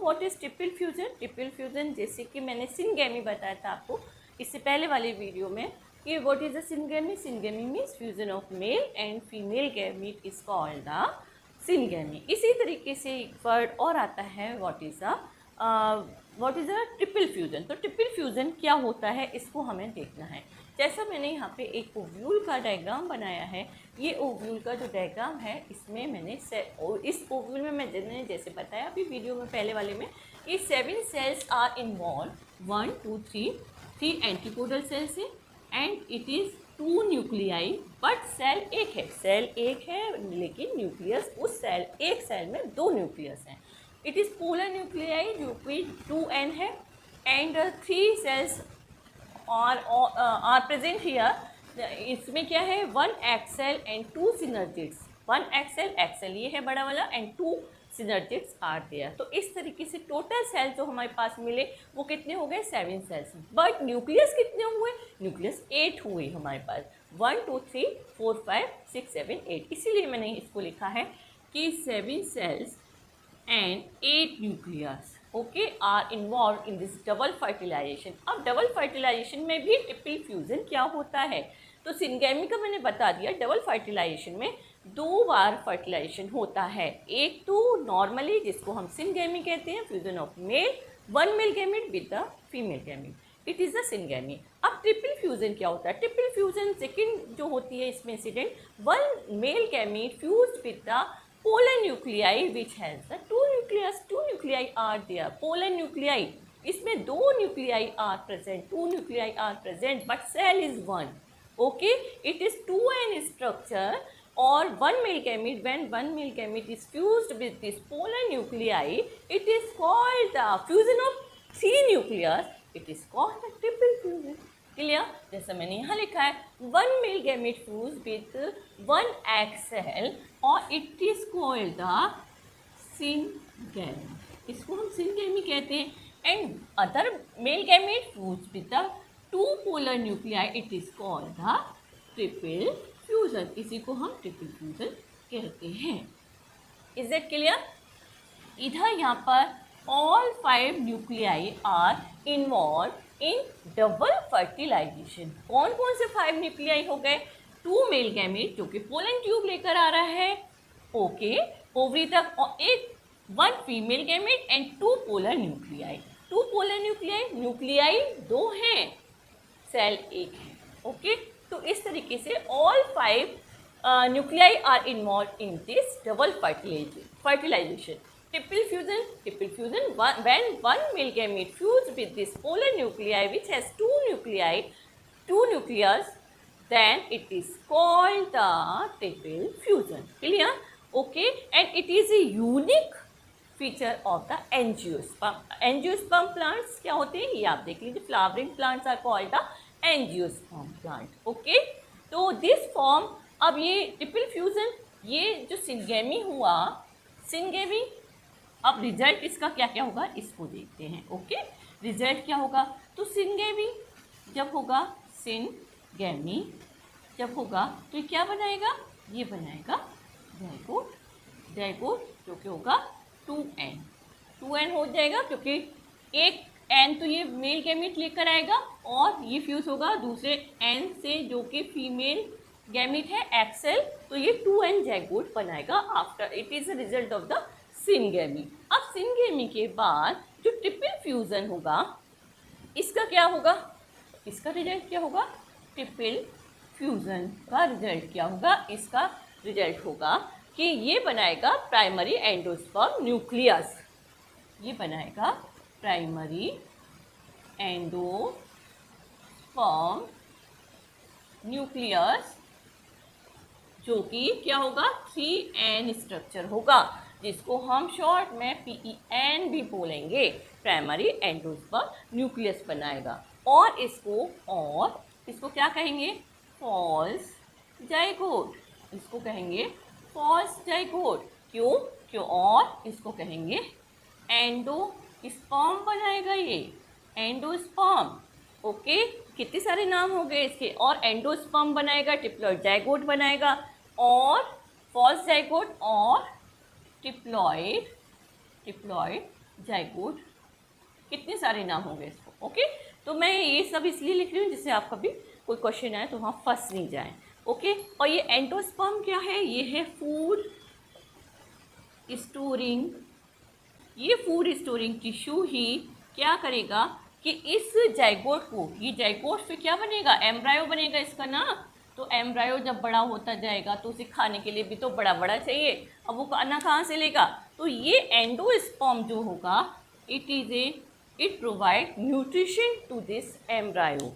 What is triple fusion? Triple fusion जैसे कि मैंने सिनगैमी बताया था आपको इससे पहले वाले वीडियो में कि what is the syngamy? Syngamy means fusion of male and female gamete is called the syngamy. इसी तरीके से एक वर्ड और आता है what is a triple fusion. तो ट्रिपल फ्यूजन क्या होता है इसको हमें देखना है। जैसा मैंने यहाँ पे एक ओव्यूल का डायग्राम बनाया है, ये ओव्यूल का जो डायग्राम है इसमें मैंने इस ओव्यूल में मैंने जैसे बताया अभी वीडियो में पहले वाले में, ये 7 cells are involve, 1 2 3 antipodal cells है and it is 2 nuclei, but cell एक है लेकिन न्यूक्लियस उस एक सेल में 2 न्यूक्लियस हैं। इट इज़ पोलर न्यूक्लियाई जो कि 2n है and 3 cells are present here. इसमें क्या है 1 एक्सेल एंड 2 सिनर्जिड्स, 1 एक्सेल ये है बड़ा वाला एंड 2 सिनर्जिड्स आर देयर। तो इस तरीके से टोटल सेल जो हमारे पास मिले वो कितने हो गए 7 सेल्स, बट न्यूक्लियस कितने हुए? न्यूक्लियस 8 हुए हमारे पास, 1 2 3 4 5 6 7 8। इसीलिए मैंने इसको लिखा है कि 7 सेल्स and 8 nucleus okay are involved in this double fertilisation. अब डबल फर्टिलाइजेशन में भी ट्रिपल फ्यूजन क्या होता है? तो सिनगैमी का मैंने बता दिया, डबल फर्टिलाइजेशन में 2 बार फर्टिलाइजेशन होता है। एक तो नॉर्मली जिसको हम सिनगैमी कहते हैं, fusion of male 1 male gamete with the female gamete, it is the syngamy. अब ट्रिपल फ्यूजन क्या होता है? ट्रिपल फ्यूजन सेकेंड जो होती है इसमें incident, 1 male gamete fused with the polar nuclei which has the 2 nuclei are there, polar nuclei, इसमें 2 nuclei are present, 2 nuclei are present but cell is 1, okay, it is 2n structure or 1 male gamete. When 1 male gamete is fused with this polar nuclei, it is called the fusion of 3 nucleus, it is called the triple fusion। Clear? जैसा मैंने यहाँ लिखा है 1 male gamete fuse with 1 egg cell और it is called the syngamy, इसको हम syngamy कहते हैं। And other male gamete fuse with the 2 polar nuclei, it is called the triple fusion, इसी को हम ट्रिपल फ्यूजन कहते हैं। Is that clear? इधर यहाँ पर all 5 nuclei are involved in double fertilisation. कौन कौन से 5 न्यूक्लियाई हो गए? 2 मेल गैमेट जो कि पोलन ट्यूब लेकर आ रहा है, ओके, ओवरी तक, और 1 female gamete and 2 polar nuclei. 2 polar nuclei 2 हैं, सेल 1 है, ओके। तो इस तरीके से all 5 nuclei are involved in this double fertilisation. Triple fusion when 1 male gamete fused with this polar nuclei which has 2 nucleus, then it is called the triple fusion। Clear? Okay, and it is a unique feature of the angiosperm। angiosperm plants क्या होते हैं ये आप देख लीजिए, flowering plants are called the angiosperm plant, okay। तो this form, अब ये ट्रिपल फ्यूजन, ये जो सिनगैमी हुआ, सिनगैमी, अब रिजल्ट इसका क्या क्या होगा इसको देखते हैं, ओके। रिजल्ट क्या होगा? तो सिनगैमी जब होगा, सिनगैमी जब होगा तो ये क्या बनाएगा? ये बनाएगा डायगोट जो कि होगा 2n हो जाएगा, क्योंकि एक n तो ये मेल गैमेट लेकर आएगा और ये फ्यूज होगा दूसरे n से जो कि फीमेल गैमेट है एक्सेल, तो ये 2n जाइगोट बनाएगा after, it is a result of the syngamy. अब सिनगैमी के बाद जो ट्रिपल फ्यूजन होगा इसका क्या होगा? इसका रिजल्ट क्या होगा? ट्रिपल फ्यूजन का रिजल्ट क्या होगा? इसका रिजल्ट होगा कि ये बनाएगा प्राइमरी एंडोस्पर्म न्यूक्लियस, ये बनाएगा प्राइमरी एंडोस्पर्म न्यूक्लियस जो कि क्या होगा? 3n स्ट्रक्चर होगा, जिसको हम शॉर्ट में PEN भी बोलेंगे। प्राइमरी एंडोस्पर्म न्यूक्लियस बनाएगा और इसको क्या कहेंगे? फॉल्स जाइगोट, इसको कहेंगे फॉल्स जाइगोट। क्यों? और इसको कहेंगे एंडोस्पर्म बनाएगा, ये एंडोस्पर्म, ओके। कितने सारे नाम हो गए इसके, और एंडोस्पर्म बनाएगा, ट्रिप्लॉइड जाइगोट बनाएगा, और फॉल्स जाइगोट और ट्रिप्लॉइड जाइगोट, कितने सारे नाम होंगे इसको। ओके, तो मैं ये सब इसलिए लिख रही हूँ जिससे आप कभी कोई क्वेश्चन आए तो वहाँ फंस नहीं जाए। ओके, और ये एंडोस्पर्म क्या है? ये है फूड स्टोरिंग, ये फूड स्टोरिंग टिश्यू ही क्या करेगा कि इस जाइगोट को, ये जाइगोट फिर क्या बनेगा? एम्ब्रायो बनेगा इसका ना। तो एम्ब्रायो जब बड़ा होता जाएगा तो उसे खाने के लिए भी तो बड़ा बड़ा चाहिए। अब वो खाना कहाँ से लेगा? तो ये एंडोस्पर्म जो होगा, it provide nutrition to this embryo.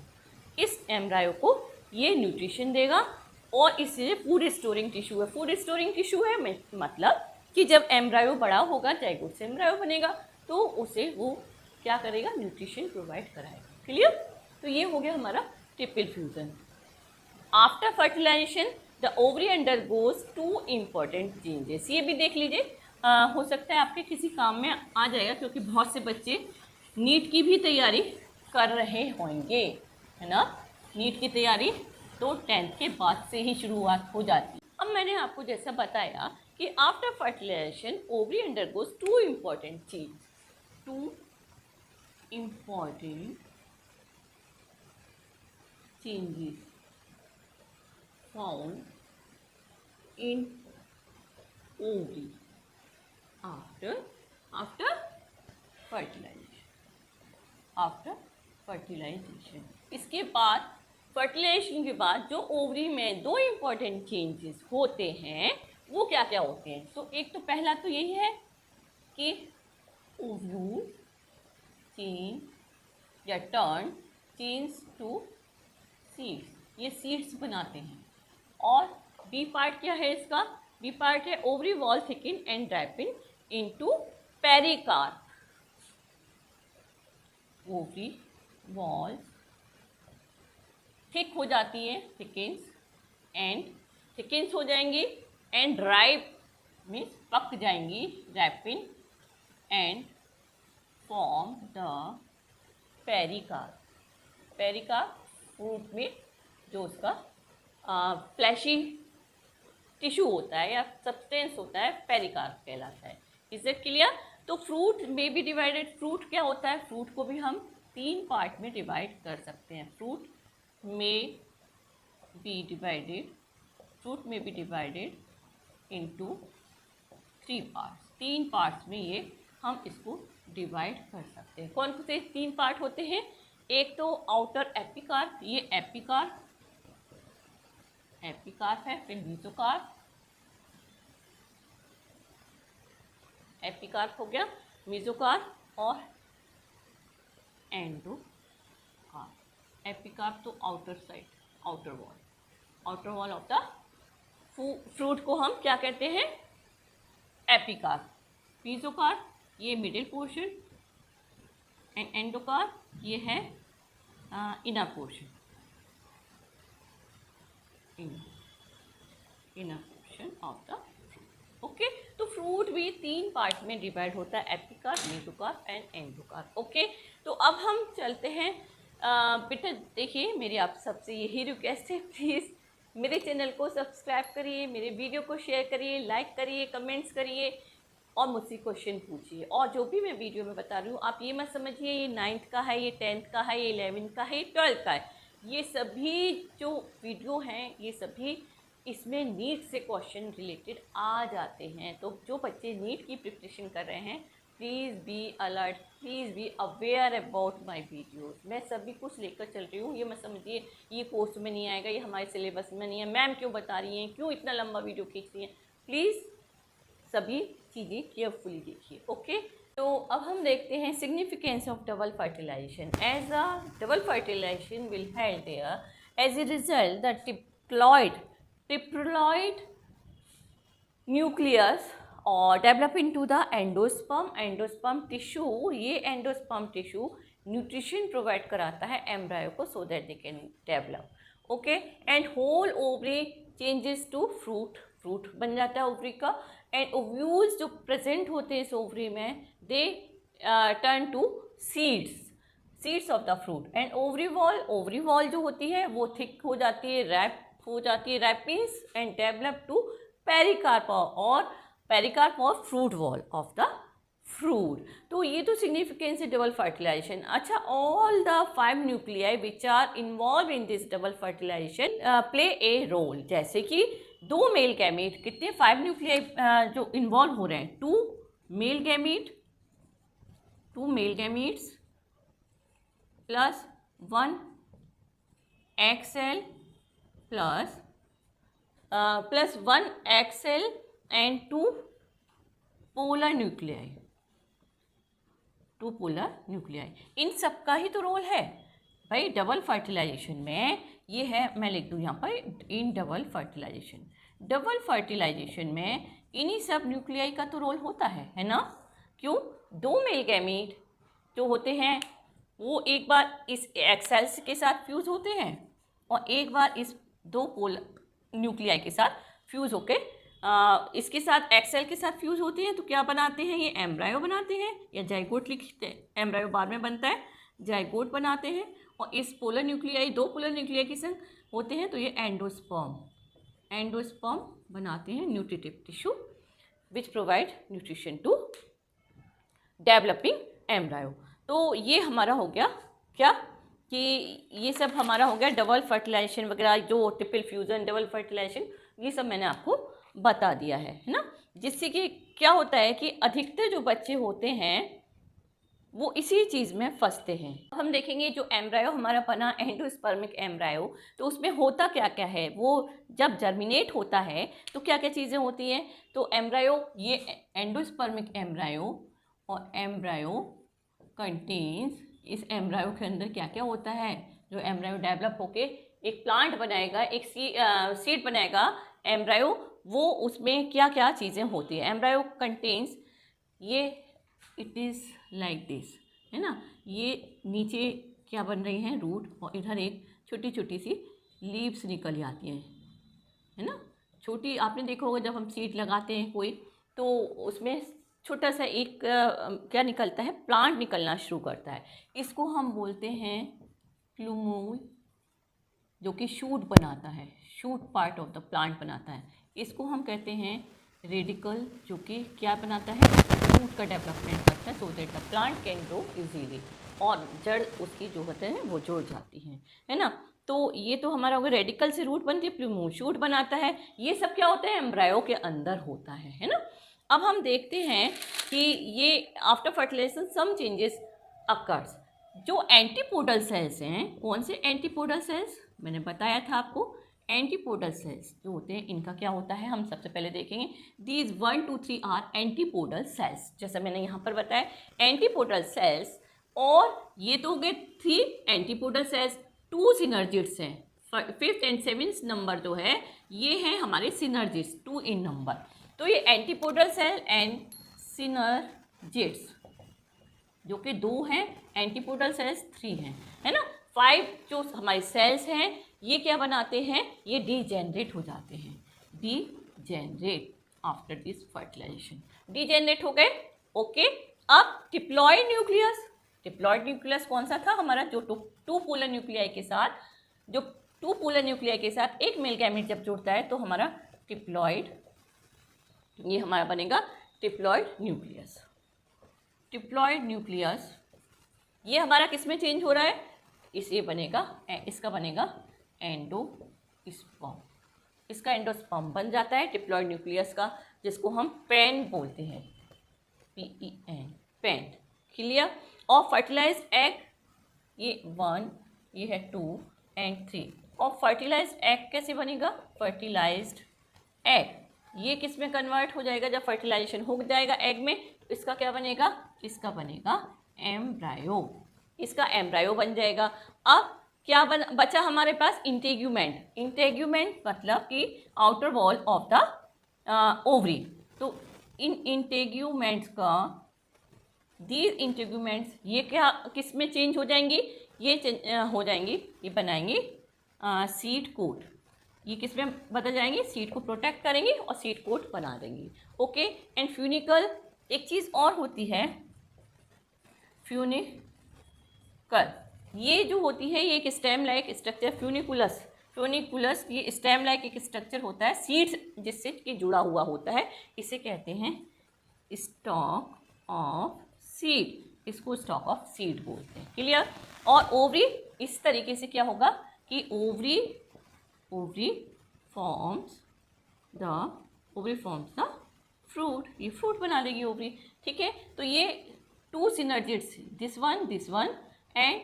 इस एम्ब्रायो को ये न्यूट्रिशन देगा और इसलिए फूड स्टोरिंग टिश्यू है। फूड स्टोरिंग टिश्यू है मतलब कि जब एम्ब्रायो बड़ा होगा, जाइगोट से एम्ब्रायो बनेगा, तो उसे वो क्या करेगा? न्यूट्रिशन प्रोवाइड कराएगा। क्लियर? तो ये हो गया हमारा triple fusion. After fertilisation the ovary undergoes 2 important changes. ये भी देख लीजिए, हो सकता है आपके किसी काम में आ जाएगा, क्योंकि बहुत से बच्चे नीट की भी तैयारी कर रहे होंगे, है ना। नीट की तैयारी तो 10th के बाद से ही शुरुआत हो जाती है। अब मैंने आपको जैसा बताया कि after fertilisation ovary undergoes 2 important change, 2 important changes found in ovary after fertilisation. इसके बाद फर्टिलाइजेशन के बाद जो ओवरी में 2 इम्पॉर्टेंट चेंजेस होते हैं वो क्या क्या होते हैं? तो एक तो पहला तो यही है कि ओव्यूल चेंज या टर्न चेंज टू सीड्स, ये सीड्स बनाते हैं। और बी पार्ट क्या है इसका? बी पार्ट है ovary wall thicken and ripen into pericarp. Ovary wall thick हो जाती है, थिकेंस हो जाएंगी, एंड ड्राइप मीन्स पक जाएंगी, ripen, and form the pericarp. Pericarp fruit में जो उसका फ्लैशी टिश्यू होता है या सब्सटेंस होता है, पेरिकार्प कहलाता है। Is it clear? तो फ्रूट में भी डिवाइडेड, फ्रूट क्या होता है? फ्रूट को भी हम 3 पार्ट में डिवाइड कर सकते हैं। फ्रूट में be divided into 3 parts. 3 parts में ये हम इसको डिवाइड कर सकते हैं। कौन से 3 पार्ट होते हैं? एक तो आउटर एपिकार्प, ये एपिकार्प है, फिर मीसोकार्प, एपिकार्प हो गया, मीसोकार्प और एंडोकार्प। एपिकार्प तो outer side, outer wall of the fruit को हम क्या कहते हैं? एपिकार्प। मीसोकार्प ये मिडिल पोर्शन, एंड एंडोकार्प ये है inner portion, inner portion of the fruit. Okay, तो फ्रूट भी 3 पार्ट में डिवाइड होता है, एपिकार्प, मीसोकार्प एंड एंडोकार्प। ओके, तो अब हम चलते हैं। बेटा देखिए, मेरी आप सबसे यही रिक्वेस्ट है, प्लीज़ मेरे चैनल को सब्सक्राइब करिए, मेरे वीडियो को शेयर करिए, लाइक करिए, कमेंट्स करिए और मुझसे क्वेश्चन पूछिए। और जो भी मैं वीडियो में बता रही हूँ, आप ये मत समझिए ये 9th का है, ये 10th का है, ये 11th का है, ये 12th का है। ये सभी जो वीडियो हैं, ये सभी इसमें नीट से क्वेश्चन रिलेटेड आ जाते हैं। तो जो बच्चे नीट की प्रिपरेशन कर रहे हैं, please be alert, please be aware about my videos. मैं सभी कुछ लेकर चल रही हूँ। ये मत समझिए ये कोर्स में नहीं आएगा, ये हमारे सिलेबस में नहीं है, मैम क्यों बता रही हैं, क्यों इतना लंबा वीडियो खींच रही हैं। प्लीज़ सभी चीज़ें केयरफुली देखिए। ओके, तो अब हम देखते हैं significance of double fertilization. As a double fertilization will help there as a result the triploid nucleus और develop into the endosperm tissue. ये एंडोस्पर्म टिश्यू न्यूट्रिशन प्रोवाइड कराता है एम्ब्रायो को, so that they can develop. Okay, and whole ovary changes to fruit बन जाता है ovary का, and ovules जो प्रेजेंट होते हैं इस ओवरी में, they turn to seeds of the fruit. And ovary wall जो होती है वो थिक हो जाती है, रैप हो जाती है, ripens, and develop to pericarp और fruit wall of the fruit. तो ये तो सिग्निफिकेंस है डबल फर्टिलाइजेशन। अच्छा, all the 5 nuclei which are involved in this double fertilisation play a role. जैसे कि 2 मेल गैमीट, कितने 5 न्यूक्लियाई जो इन्वॉल्व हो रहे हैं, 2 male gametes plus 1 egg cell plus 1 egg cell and 2 polar nuclei, इन सब का ही तो रोल है भाई डबल फर्टिलाइजेशन में। ये है, मैं लिख दूँ यहाँ पर इन डबल फर्टिलाइजेशन में इन्हीं सब न्यूक्लियाई का तो रोल होता है ना। क्यों? 2 मेल गैमीट जो होते हैं वो एक बार इस एग सेल्स के साथ फ्यूज़ होते हैं और एक बार इस 2 पोलर न्यूक्लियाई के साथ फ्यूज़ होके इसके साथ एग सेल के साथ फ्यूज़ होते हैं। तो क्या बनाते हैं? ये एम्ब्रायो बनाते हैं या जाइगोट लिखते हैं। एम्ब्रायो बाद में बनता है, जाइगोट बनाते हैं। और इस पोलर न्यूक्लियाई 2 पोलर न्यूक्लियाई के संग होते हैं तो ये एंडोस्पर्म बनाते हैं, nutritive tissue which provide nutrition to developing embryo. तो ये हमारा हो गया क्या कि ये सब हमारा हो गया डबल फर्टिलाइजेशन वगैरह, जो ट्रिपल फ्यूज़न, डबल फर्टिलाइजेशन, ये सब मैंने आपको बता दिया है ना। जिससे कि क्या होता है कि अधिकतर जो बच्चे होते हैं वो इसी चीज़ में फंसते हैं। अब हम देखेंगे जो एम्ब्रायो हमारा बना एंडोस्पर्मिक एम्ब्रायो, तो उसमें होता क्या क्या है। वो जब जर्मिनेट होता है तो क्या क्या चीज़ें होती हैं। तो एम्ब्रायो, ये एंडोस्पर्मिक एम्ब्रायो, और एम्ब्रायो कंटेन्स, इस एम्ब्रायो के अंदर क्या क्या होता है। जो एम्ब्रायो डेवलप होके एक प्लांट बनाएगा, एक सीड बनाएगा एम्ब्रायो, वो उसमें क्या क्या चीज़ें होती है। एम्ब्रायो कंटेन्स, ये इट इज़ लाइक दिस, है ना। ये नीचे क्या बन रही हैं, रूट, और इधर एक छोटी छोटी सी लीव्स निकल जाती हैं, है ना। छोटी, आपने देखा होगा जब हम सीड लगाते हैं कोई, तो उसमें छोटा सा एक क्या निकलता है, प्लांट निकलना शुरू करता है। इसको हम बोलते हैं प्लूमूल, जो कि शूट बनाता है, shoot part of the plant बनाता है। इसको हम कहते हैं रेडिकल, जो कि क्या बनाता है, शूट का डेवलपमेंट करता है, so that the plant can grow easily, और जड़ उसकी जो होते हैं वो जुड़ जाती हैं, है ना। तो ये तो हमारा हो गया, रेडिकल से रूट बनती है, प्लूमूल शूट बनाता है। ये सब क्या होता है, एम्ब्रायो के अंदर होता है ना। अब हम देखते हैं कि ये after fertilisation some changes occurs. जो एंटीपोडल सेल्स हैं, कौन से एंटीपोडल सेल्स, मैंने बताया था आपको, एंटीपोडल सेल्स जो होते हैं इनका क्या होता है, हम सबसे पहले देखेंगे। दीज 1 2 3 आर एंटीपोडल सेल्स, जैसा मैंने यहाँ पर बताया एंटीपोडल सेल्स। और ये तो हो गए 3 एंटीपोडल सेल्स, 2 सिनर्जिड्स हैं। 5th and 7th नंबर जो है ये हैं हमारे सिनर्जिड्स, 2 इन नंबर। तो ये एंटीपोडल सेल एंड सिनर्जिड्स जो कि 2 हैं, एंटीपोडल सेल्स 3 हैं, है ना। 5 जो हमारे सेल्स हैं ये क्या बनाते हैं, ये डीजेनरेट हो जाते हैं, degenerate after this fertilisation, degenerate हो गए। ओके, अब डिप्लॉयड न्यूक्लियस कौन सा था हमारा, जो 2 पोलर न्यूक्लियाई के साथ, जो 2 पोलर न्यूक्लियाई के साथ एक मेल गैमेट जब जुड़ता है तो हमारा डिप्लॉयड, ये हमारा बनेगा डिप्लॉयड न्यूक्लियस। ये हमारा किस में चेंज हो रहा है, ये बनेगा, इसका बनेगा एंडोस्पर्म, इसका एंडोस्पर्म बन जाता है डिप्लॉयड न्यूक्लियस का, जिसको हम पेन बोलते हैं, PEN, पेन, क्लियर। और फर्टिलाइज्ड एग, ये 1, ये है 2 and 3। और फर्टिलाइज्ड एग कैसे बनेगा, फर्टिलाइज्ड एग ये किस में कन्वर्ट हो जाएगा, जब फर्टिलाइजेशन हो जाएगा एग में, तो इसका क्या बनेगा, इसका बनेगा एम्ब्रायो, इसका एम्ब्रायो बन जाएगा। अब क्या बचा हमारे पास, इंटेग्यूमेंट मतलब कि outer wall of the ovary. तो इन इंटेग्यूमेंट्स का, दीज इंटेग्यूमेंट्स ये क्या किस में चेंज हो जाएंगी, ये हो जाएंगी, ये बनाएंगे सीड कोट, ये किस में बदल जाएंगे, सीड को प्रोटेक्ट करेंगे और सीड कोट बना देंगी। ओके, एंड फ्यूनिकल, एक चीज़ और होती है फ्यूनिकल, ये जो होती है ये एक स्टेम लाइक स्ट्रक्चर, फ्यूनिकुलस ये स्टेम लाइक एक स्ट्रक्चर होता है, सीड्स जिससे कि जुड़ा हुआ होता है, इसे कहते हैं स्टॉक ऑफ सीड, इसको स्टॉक ऑफ सीड बोलते हैं। क्लियर। और ओवरी इस तरीके से क्या होगा कि ओवरी फॉर्म्स द फ्रूट, ये फ्रूट बना देगी ओवरी। ठीक है, तो ये 2 सिनर्जिड्स, दिस वन एंड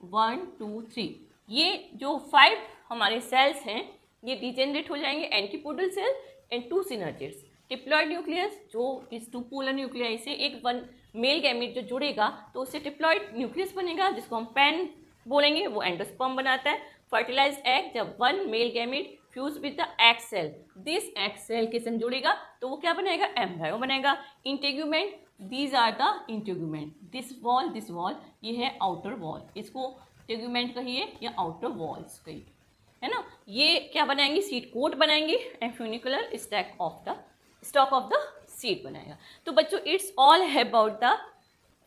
1 2 3, ये जो 5 हमारे सेल्स हैं ये डिजेनरेट हो जाएंगे, antipodal cell and 2 synergids. Diploid nucleus जो इस 2 पोलर न्यूक्लियाई से एक 1 मेल गैमीट जो जुड़ेगा तो उससे डिप्लॉयड न्यूक्लियस बनेगा जिसको हम पेन बोलेंगे, वो एंडोस्पर्म बनाता है। फर्टिलाइज्ड एग, जब 1 male gamete fuse with the egg cell, this egg cell के संग जुड़ेगा तो वो क्या बनाएगा, एम्ब्रायो बनेगा। Integument, these are the integument, this wall ये है आउटर वॉल, इसको इंटेग्यूमेंट कहिए या आउटर वॉल्स कहिए, है ना। ये क्या बनाएंगे, सीड कोट बनाएंगे and funicular stalk of the seed बनाएगा। तो बच्चों it's all about the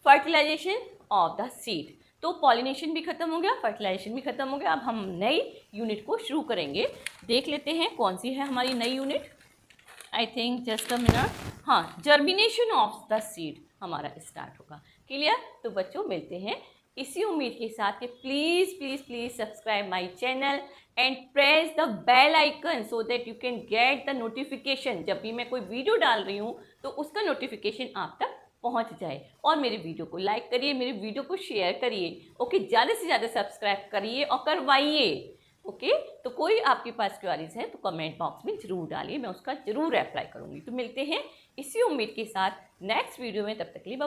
fertilisation of the seed. तो पॉलिनेशन भी खत्म हो गया, फर्टिलाइजेशन भी खत्म हो गया। अब हम नई यूनिट को शुरू करेंगे। देख लेते हैं कौन सी है हमारी नई unit. I think just a minute, हाँ, जर्मिनेशन ऑफ द सीड हमारा स्टार्ट होगा। क्लियर। तो बच्चों मिलते हैं इसी उम्मीद के साथ कि please subscribe my channel and press the bell icon so that you can get the notification. जब भी मैं कोई वीडियो डाल रही हूँ तो उसका नोटिफिकेशन आप तक पहुँच जाए। और मेरे वीडियो को लाइक करिए, मेरे वीडियो को शेयर करिए। ओके, ज़्यादा से ज़्यादा सब्सक्राइब करिए और करवाइए। ओके, तो कोई आपके पास क्वेरीज है तो कमेंट बॉक्स में ज़रूर डालिए, मैं उसका ज़रूर रिप्लाई करूँगी। तो मिलते हैं इसी उम्मीद के साथ नेक्स्ट वीडियो में, तब तक के लिए